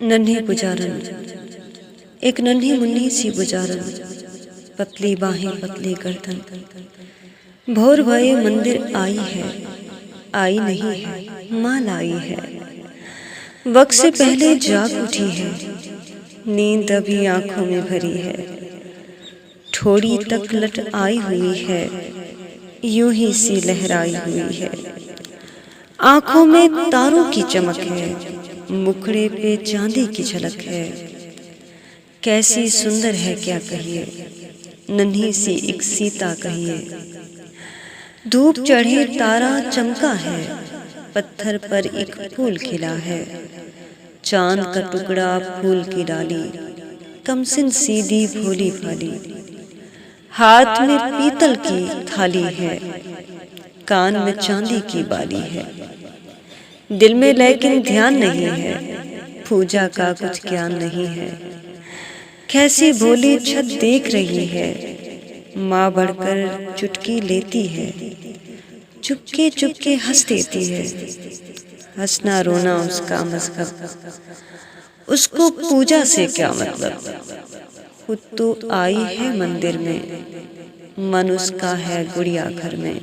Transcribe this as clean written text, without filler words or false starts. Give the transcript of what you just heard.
नन्ही बुझारन, एक नन्ही मुन्नी सी बुझारन, पतली बाहें पतली गर्दन, भोर भये मंदिर आई है, आई नहीं है माँ लाई है। वक्त से पहले जाग उठी है, नींद अभी आंखों में भरी है, ठोड़ी तक लट आई हुई है, यूं ही सी लहराई हुई है। आंखों में तारों की चमक है, मुखड़े पे चांदी की झलक है। कैसी सुंदर है क्या कहिए, नन्ही सी एक सीता कहिए। धूप चढ़े तारा चमका है, पत्थर पर एक फूल खिला है। चांद का टुकड़ा फूल की डाली, कमसिन सीधी भोली भाली। हाथ में पीतल की थाली है, कान में चांदी की बाली है। दिल में लेकिन ध्यान नहीं है, पूजा का कुछ ज्ञान नहीं है। कैसी भोली छत देख रही है, माँ बढ़कर चुटकी लेती है। चुपके चुपके हंस देती है, हंसना रोना उसका मजहब। उसको पूजा से क्या मतलब, खुद तो आई है मंदिर में, मन उसका है गुड़िया घर में।